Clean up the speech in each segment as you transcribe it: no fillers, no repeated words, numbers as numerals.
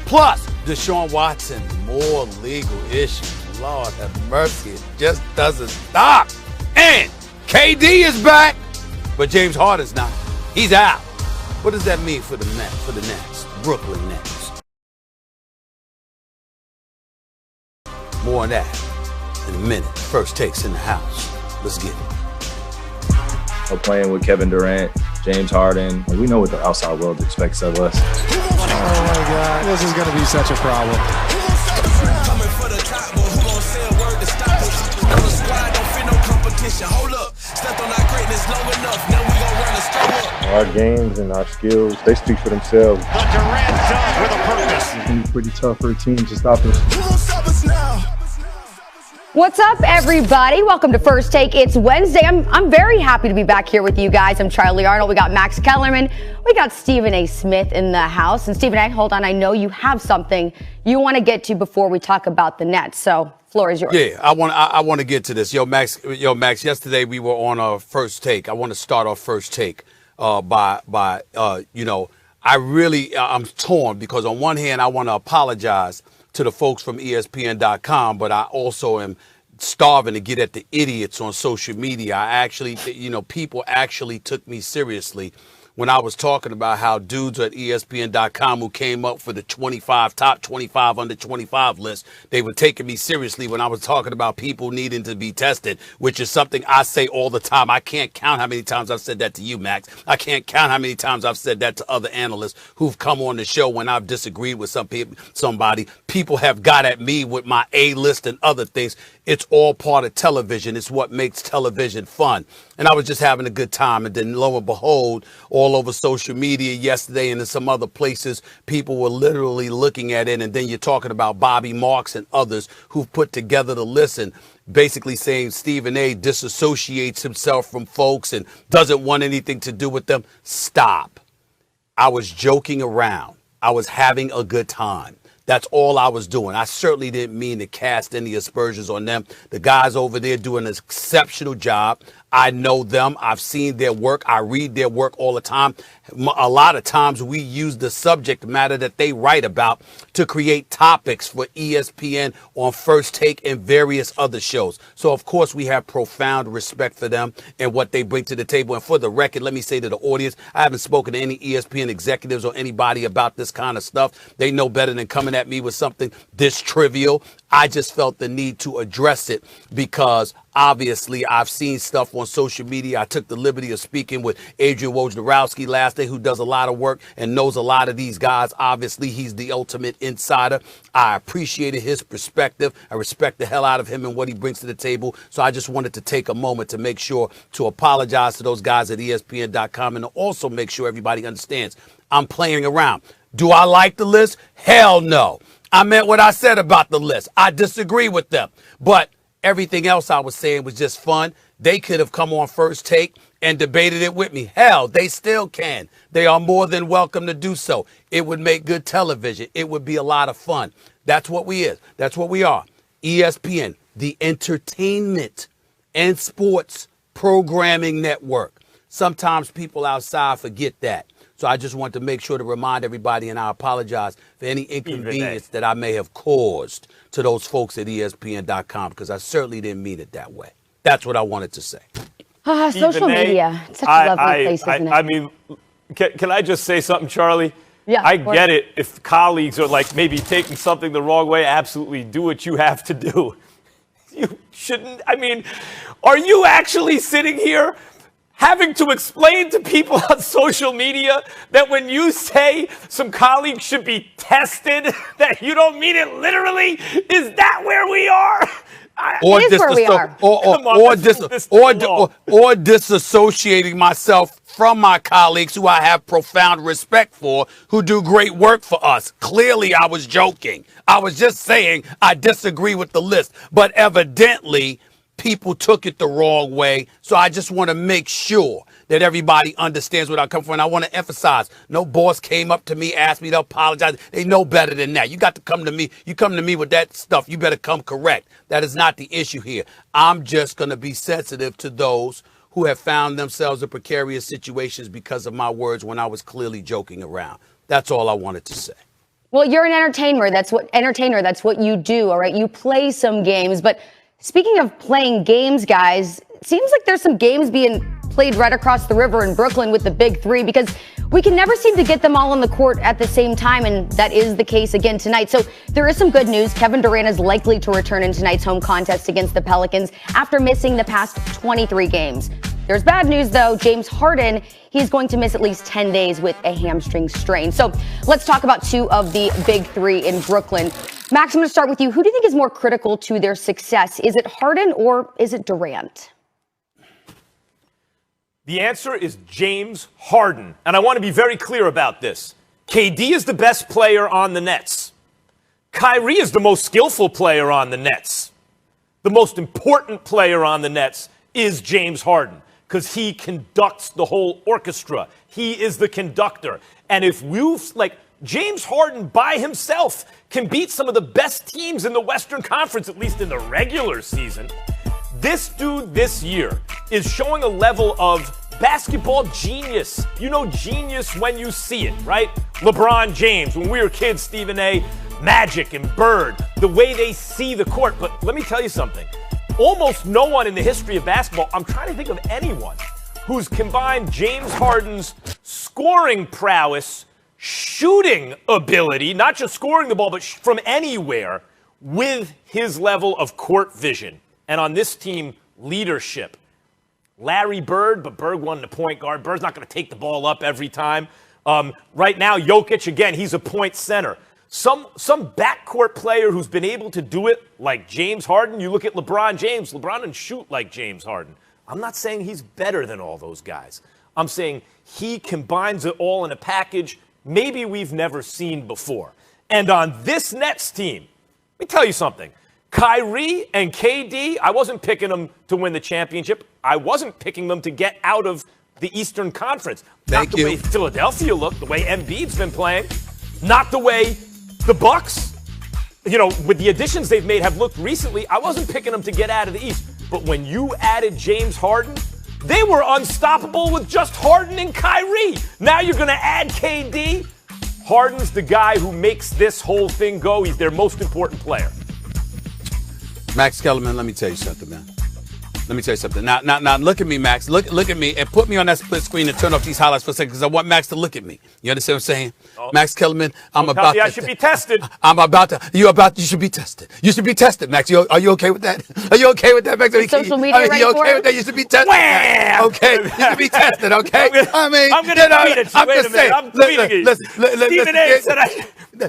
Plus, Deshaun Watson, more legal issues. Lord have mercy, it just doesn't stop. And KD is back, but James Harden's not. He's out. What does that mean for the Nets, Brooklyn Nets? More on that in a minute. First takes in the house. Let's get it. We're playing with Kevin Durant, James Harden. We know what the outside world expects of us. Oh my God, this is going to be such a problem. Coming for the top, but who gon' say a word to stop us? On the squad, don't fit no competition. Hold up, stepped on our greatness long enough. Now we gon' run the store up. Our games and our skills, they speak for themselves. The Durant dunk with a purpose. It's going to be pretty tough for a team to stop us. Who gon' stop us now? What's up, everybody? Welcome to First Take. It's Wednesday. I'm very happy to be back here with you guys. I'm Charlie Arnold. We got Max Kellerman. We got Stephen A. Smith in the house. And Stephen A., hold on. I know you have something you want to get to before we talk about the Nets. So, floor is yours. Yeah, I want to get to this. Yo, Max. Yesterday we were on our First Take. I want to start our First Take by I'm torn because on one hand I want to apologize to the folks from ESPN.com, but I also am starving to get at the idiots on social media. I actually, people actually took me seriously when I was talking about how dudes at ESPN.com who came up for the top 25 under 25 list, they were taking me seriously when I was talking about people needing to be tested, which is something I say all the time. I can't count how many times I've said that to you, Max. I can't count how many times I've said that to other analysts who've come on the show when I've disagreed with somebody. People have got at me with my A-list and other things. It's all part of television. It's what makes television fun. And I was just having a good time. And then lo and behold, all over social media yesterday and in some other places, people were literally looking at it. And then you're talking about Bobby Marks and others who've put together the list and basically saying Stephen A. disassociates himself from folks and doesn't want anything to do with them. Stop. I was joking around. I was having a good time. That's all I was doing. I certainly didn't mean to cast any aspersions on them. The guys over there do an exceptional job. I know them. I've seen their work. I read their work all the time. A lot of times we use the subject matter that they write about to create topics for ESPN on First Take and various other shows. So, of course, we have profound respect for them and what they bring to the table. And for the record, let me say to the audience, I haven't spoken to any ESPN executives or anybody about this kind of stuff. They know better than coming at me with something this trivial. I just felt the need to address it because obviously I've seen stuff on social media. I took the liberty of speaking with Adrian Wojnarowski last day, who does a lot of work and knows a lot of these guys. Obviously, he's the ultimate insider. I appreciated his perspective. I respect the hell out of him and what he brings to the table. So I just wanted to take a moment to make sure to apologize to those guys at ESPN.com and to also make sure everybody understands I'm playing around. Do I like the list? Hell no. I meant what I said about the list. I disagree with them. But everything else I was saying was just fun. They could have come on First Take and debated it with me. Hell, they still can. They are more than welcome to do so. It would make good television. It would be a lot of fun. That's what we is. That's what we are. ESPN, the entertainment and sports programming network. Sometimes people outside forget that. So I just want to make sure to remind everybody, and I apologize for any inconvenience that I may have caused to those folks at ESPN.com, because I certainly didn't mean it that way. That's what I wanted to say. Social media. It's such a lovely place, isn't it? I mean, can I just say something, Charlie? Yeah. I get it. If colleagues are like maybe taking something the wrong way, absolutely do what you have to do. You shouldn't. I mean, are you actually sitting here having to explain to people on social media that when you say some colleagues should be tested, that you don't mean it literally? Is that where we are? Or disassociating myself from my colleagues who I have profound respect for, who do great work for us. Clearly, I was joking. I was just saying I disagree with the list. But evidently, people took it the wrong way. So I just want to make sure that everybody understands what I come from. And I want to emphasize, no boss came up to me, asked me to apologize. They know better than that. You got to come to me. You come to me with that stuff, you better come correct. That is not the issue here. I'm just going to be sensitive to those who have found themselves in precarious situations because of my words when I was clearly joking around. That's all I wanted to say. Well, you're an entertainer. That's what you do. All right. You play some games. But speaking of playing games, guys, it seems like there's some games being played right across the river in Brooklyn with the big three, because we can never seem to get them all on the court at the same time, and that is the case again tonight. So there is some good news. Kevin Durant is likely to return in tonight's home contest against the Pelicans after missing the past 23 games. There's bad news, though. James Harden, he's going to miss at least 10 days with a hamstring strain. So let's talk about two of the big three in Brooklyn. Max, I'm going to start with you. Who do you think is more critical to their success? Is it Harden or is it Durant? The answer is James Harden. And I want to be very clear about this. KD is the best player on the Nets. Kyrie is the most skillful player on the Nets. The most important player on the Nets is James Harden, because he conducts the whole orchestra. He is the conductor. And if James Harden by himself can beat some of the best teams in the Western Conference, at least in the regular season, this dude this year is showing a level of basketball genius. You know genius when you see it, right? LeBron James, when we were kids, Stephen A., Magic and Bird, the way they see the court. But let me tell you something. Almost no one in the history of basketball, I'm trying to think of anyone, who's combined James Harden's scoring prowess, shooting ability, not just scoring the ball, but from anywhere, with his level of court vision. And on this team, leadership. Larry Bird, but Bird won the point guard. Bird's not going to take the ball up every time. Right now, Jokic, again, he's a point center. Some backcourt player who's been able to do it like James Harden. You look at LeBron James. LeBron doesn't shoot like James Harden. I'm not saying he's better than all those guys. I'm saying he combines it all in a package maybe we've never seen before. And on this Nets team, let me tell you something. Kyrie and KD, I wasn't picking them to win the championship. I wasn't picking them to get out of the Eastern Conference. Not the way Philadelphia looked, the way Embiid's been playing, not the way the Bucks, with the additions they've made have looked recently. I wasn't picking them to get out of the East. But when you added James Harden, they were unstoppable with just Harden and Kyrie. Now you're going to add KD. Harden's the guy who makes this whole thing go. He's their most important player. Max Kellerman, let me tell you something, man. Let me tell you something. Now, look at me, Max. Look at me and put me on that split screen and turn off these highlights for a second, because I want Max to look at me. You understand what I'm saying? Oh. Max Kellerman, I should be tested. You should be tested. You should be tested, Max. Are you okay with that? Are you okay with that, Max? Social media right you okay with that? You should be tested. Wham! Okay, you should be tested, okay? I'm going to tweet it. Wait a minute. I'm tweeting it. Stephen A. said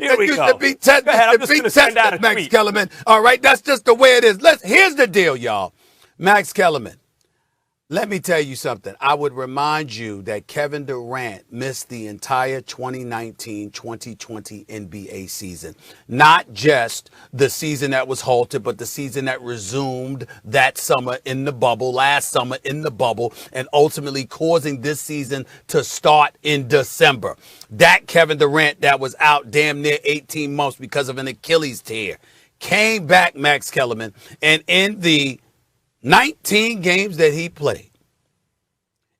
here we go. You should be tested. Go ahead. I'm just going to send out a Max tweet. Kellerman. All right, that's just the way it is. Here's the deal, y'all. Max Kellerman, let me tell you something. I would remind you that Kevin Durant missed the entire 2019-2020 NBA season. Not just the season that was halted, but the season that resumed that summer in the bubble, last summer in the bubble, and ultimately causing this season to start in December. That Kevin Durant that was out damn near 18 months because of an Achilles tear came back, Max Kellerman, and in the 19 games that he played,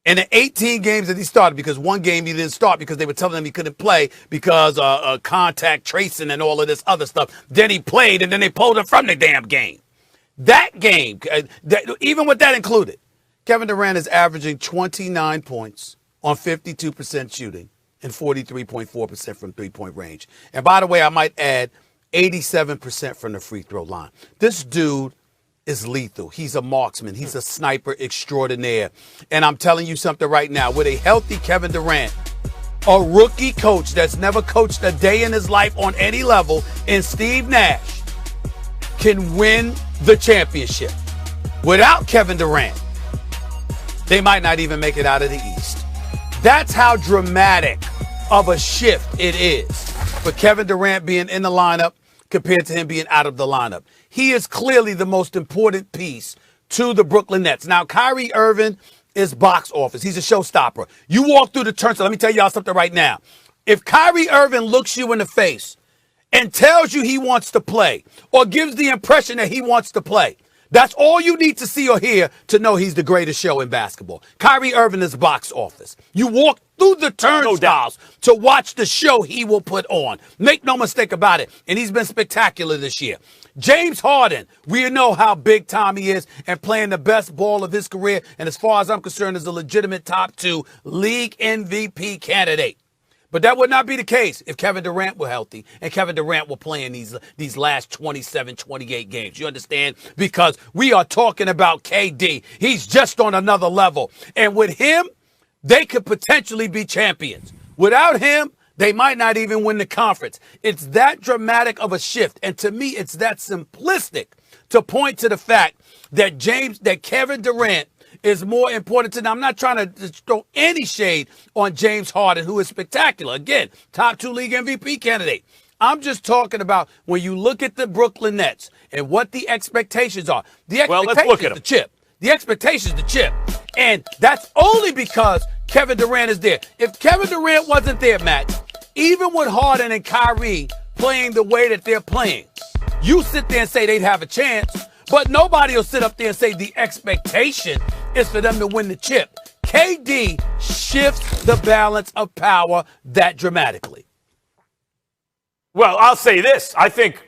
and the 18 games that he started, because one game he didn't start because they were telling him he couldn't play because contact tracing and all of this other stuff. Then he played, and then they pulled him from the damn game. That game, even with that included, Kevin Durant is averaging 29 points on 52% shooting and 43.4% from three-point range. And by the way, I might add 87% from the free throw line. This dude is lethal. He's a marksman. He's a sniper extraordinaire. And I'm telling you something right now. With a healthy Kevin Durant, a rookie coach that's never coached a day in his life on any level, and Steve Nash can win the championship. Without Kevin Durant, they might not even make it out of the East. That's how dramatic of a shift it is for Kevin Durant being in the lineup compared to him being out of the lineup. He is clearly the most important piece to the Brooklyn Nets. Now, Kyrie Irving is box office. He's a showstopper. You walk through the turnstile. Let me tell y'all something right now. If Kyrie Irving looks you in the face and tells you he wants to play or gives the impression that he wants to play, That's all you need to see or hear to know he's the greatest show in basketball. Kyrie Irving is box office. You walk through the turnstiles to watch the show he will put on. Make no mistake about it. And he's been spectacular this year. James Harden, we know how big time he is and playing the best ball of his career. And as far as I'm concerned, is a legitimate top 2 league MVP candidate. But that would not be the case if Kevin Durant were healthy and Kevin Durant were playing these last 27, 28 games. You understand? Because we are talking about KD. He's just on another level. And with him, they could potentially be champions. Without him, they might not even win the conference. It's that dramatic of a shift. And to me, it's that simplistic to point to the fact that Kevin Durant is more important to them. I'm not trying to throw any shade on James Harden, who is spectacular. Again, top 2 league MVP candidate. I'm just talking about when you look at the Brooklyn Nets and what the expectations are. The expectation is the chip. The expectation is the chip. And that's only because Kevin Durant is there. If Kevin Durant wasn't there, Matt, even with Harden and Kyrie playing the way that they're playing, you sit there and say they'd have a chance. But nobody will sit up there and say the expectation is for them to win the chip. KD shifts the balance of power that dramatically. Well, I'll say this. I think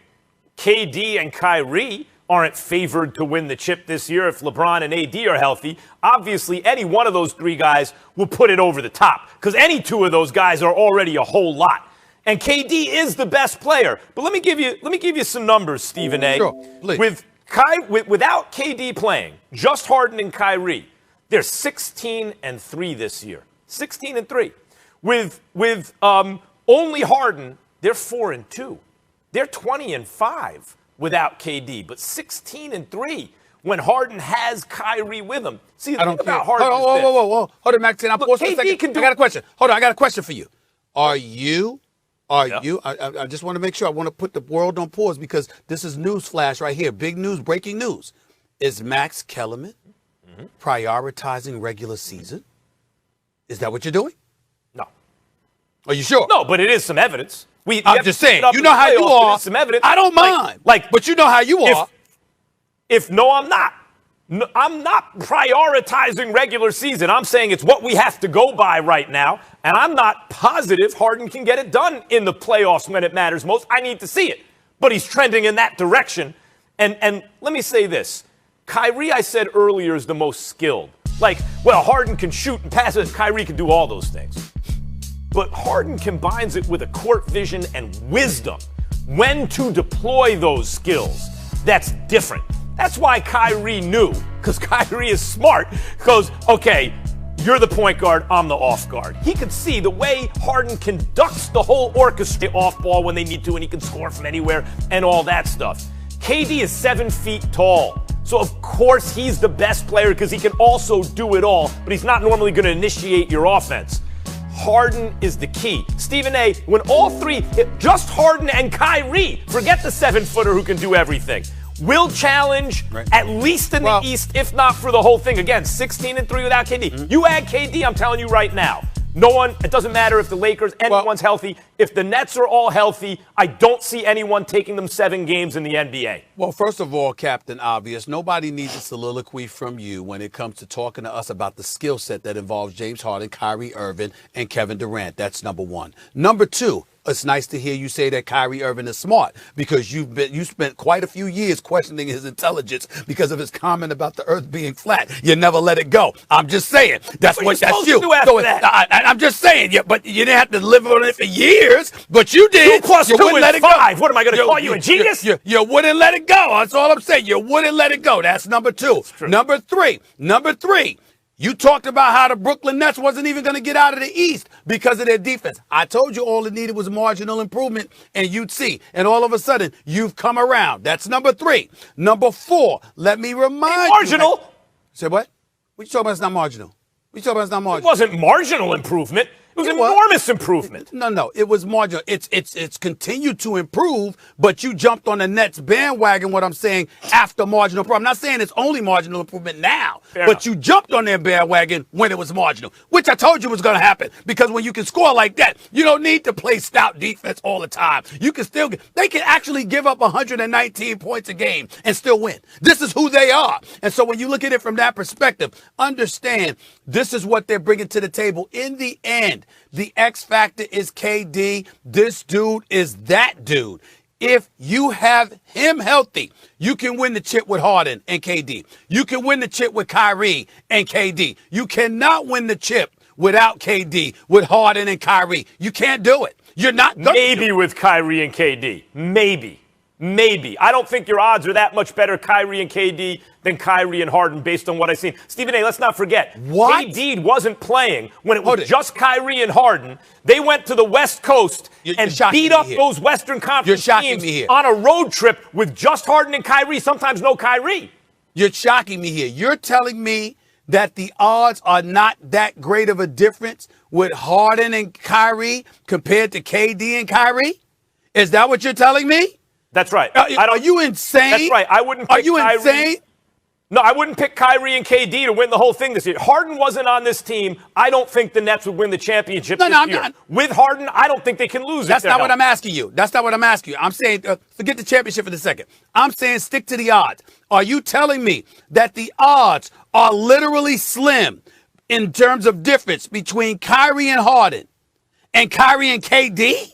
KD and Kyrie aren't favored to win the chip this year if LeBron and AD are healthy. Obviously, any one of those 3 guys will put it over the top because any 2 of those guys are already a whole lot. And KD is the best player. But let me give you some numbers, Stephen A. Sure, please. Without KD playing, just Harden and Kyrie, they're 16-3 this year. 16-3. With only Harden, they're 4-2. They're 20-5 without KD, but 16-3 when Harden has Kyrie with him. See, the thing about Harden is this. Hold on, Max. I'll pause for a second. Can do I got a question. Hold on, I got a question for you. I just want to make sure. I want to put the world on pause because this is news flash right here. Big news, breaking news. Is Max Kellerman prioritizing regular season? Is that what you're doing? No. Are you sure? No, but it is some evidence. I'm just saying. You know how you are. Some evidence. I don't mind. But you know how you are. I'm not. No, I'm not prioritizing regular season. I'm saying it's what we have to go by right now. And I'm not positive Harden can get it done in the playoffs when it matters most. I need to see it. But he's trending in that direction. And let me say this. Kyrie, I said earlier, is the most skilled. Harden can shoot and pass it. Kyrie can do all those things. But Harden combines it with a court vision and wisdom. When to deploy those skills, that's different. That's why Kyrie knew, because Kyrie is smart, goes, okay, you're the point guard, I'm the off guard. He could see the way Harden conducts the whole orchestra off ball when they need to, and he can score from anywhere and all that stuff. KD is 7 feet tall. So, of course, he's the best player because he can also do it all, but he's not normally going to initiate your offense. Harden is the key. Stephen A., when all 3, just Harden and Kyrie, forget the 7-footer who can do everything, will challenge at least in the East, if not for the whole thing. Again, 16-3 without KD. You add KD, I'm telling you right now, no one, it doesn't matter if the Lakers, anyone's healthy. If the Nets are all healthy, I don't see anyone taking them 7 games in the NBA. Well, first of all, Captain Obvious, nobody needs a soliloquy from you when it comes to talking to us about the skill set that involves James Harden, Kyrie Irving, and Kevin Durant. That's number 1. Number 2, it's nice to hear you say that Kyrie Irving is smart because you spent quite a few years questioning his intelligence because of his comment about the earth being flat. You never let it go. I'm just saying. That's you. I'm just saying. But you didn't have to live on it for years. But you did. 2 + 2 is 5. What am I going to call you a genius? You wouldn't let it go. That's all I'm saying. You wouldn't let it go. That's number 2. Number 3. You talked about how the Brooklyn Nets wasn't even going to get out of the East because of their defense. I told you all it needed was marginal improvement, and you'd see. And all of a sudden, you've come around. That's number 3. Number 4, let me remind you. Marginal? Say what? What you talking about? It's not marginal. What you talking about? It's not marginal. It wasn't marginal improvement. It was enormous improvement. No, it was marginal. It's continued to improve, but you jumped on the Nets bandwagon, what I'm saying, after marginal improvement. I'm not saying it's only marginal improvement now, Fair but enough. you jumped on their bandwagon when it was marginal, which I told you was going to happen, because when you can score like that, you don't need to play stout defense all the time. You can still they can actually give up 119 points a game and still win. This is who they are. And so when you look at it from that perspective, understand this is what they're bringing to the table. In the end, the X factor is KD. This dude is that dude. If you have him healthy, you can win the chip with Harden and KD. You can win the chip with Kyrie and KD. You cannot win the chip without KD, with Harden and Kyrie. You can't do it. You're not going to. Maybe with Kyrie and KD. Maybe. I don't think your odds are that much better, Kyrie and KD, than Kyrie and Harden based on what I've seen. Stephen A., let's not forget. What? KD wasn't playing when it was just Kyrie and Harden. They went to the West Coast and beat up those Western Conference teams on a road trip with just Harden and Kyrie, sometimes no Kyrie. You're shocking me here. You're telling me that the odds are not that great of a difference with Harden and Kyrie compared to KD and Kyrie? Is that what you're telling me? That's right. Are you insane? That's right. I wouldn't pick Are you Kyrie. insane? No, I wouldn't pick Kyrie and KD to win the whole thing this year. Harden wasn't on this team. I don't think the Nets would win the championship this year. With Harden, I don't think they can lose. That's not what I'm asking you. That's not what I'm asking you. I'm saying, forget the championship for the second. I'm saying stick to the odds. Are you telling me that the odds are literally slim in terms of difference between Kyrie and Harden and Kyrie and KD?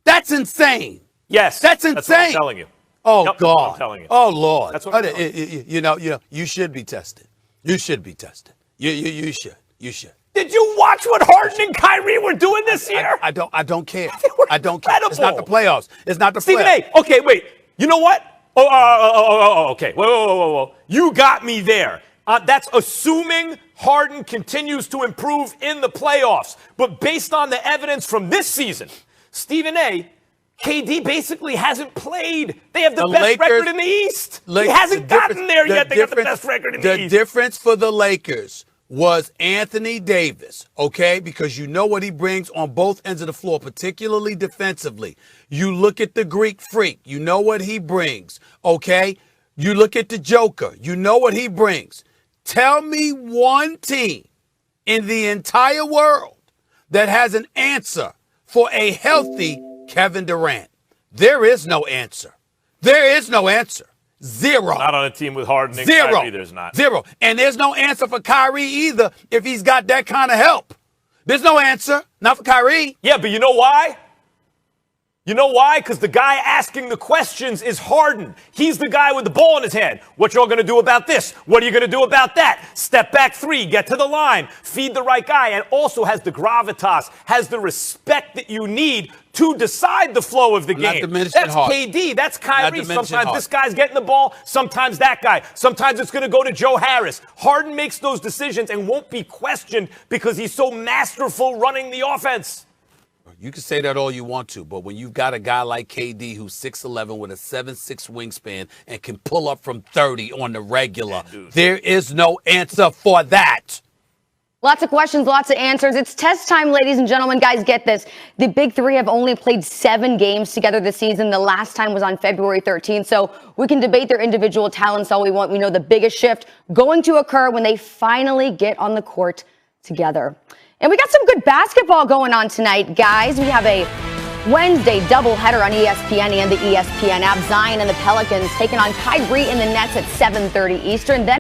That's insane. Yes. That's insane. That's what I'm telling you. Oh, Yep, God. I'm telling you. Oh, Lord. That's what I'm telling you. You should be tested. You should be tested. You should. You should. Did you watch what Harden and Kyrie were doing this year? I don't care. They were I don't care. It's not the incredible. playoffs. It's not the Stephen playoffs. A., okay, wait. You know what? Okay. Whoa. You got me there. That's assuming Harden continues to improve in the playoffs. But based on the evidence from this season, Stephen A., KD basically hasn't played. They have the best record in the East. He hasn't gotten there yet. They got the best record in the East. The difference for the Lakers was Anthony Davis, okay? Because you know what he brings on both ends of the floor, particularly defensively. You look at the Greek Freak. You know what he brings, okay? You look at the Joker. You know what he brings. Tell me one team in the entire world that has an answer for a healthy Kevin Durant. There is no answer. There is no answer. Zero. Not on a team with Harden and Zero. Kyrie, there's not. Zero. And there's no answer for Kyrie either if he's got that kind of help. There's no answer. Not for Kyrie. Yeah, but you know why? You know why? Because the guy asking the questions is Harden. He's the guy with the ball in his hand. What y'all going to do about this? What are you going to do about that? Step back three, get to the line, feed the right guy, and also has the gravitas, has the respect that you need to decide the flow of the game. That's KD. That's Kyrie. Sometimes this guy's getting the ball. Sometimes that guy. Sometimes it's going to go to Joe Harris. Harden makes those decisions and won't be questioned because he's so masterful running the offense. You can say that all you want to, but when you've got a guy like KD who's 6'11" with a 7'6" wingspan and can pull up from 30 on the regular, there is no answer for that. Lots of questions, lots of answers. It's test time, ladies and gentlemen. Guys, get this. The Big Three have only played 7 games together this season. The last time was on February 13th. So we can debate their individual talents all we want. We know the biggest shift going to occur when they finally get on the court together. And we got some good basketball going on tonight, guys. We have a Wednesday doubleheader on ESPN and the ESPN app. Zion and the Pelicans taking on Kyrie and the Nets at 7:30 Eastern. Then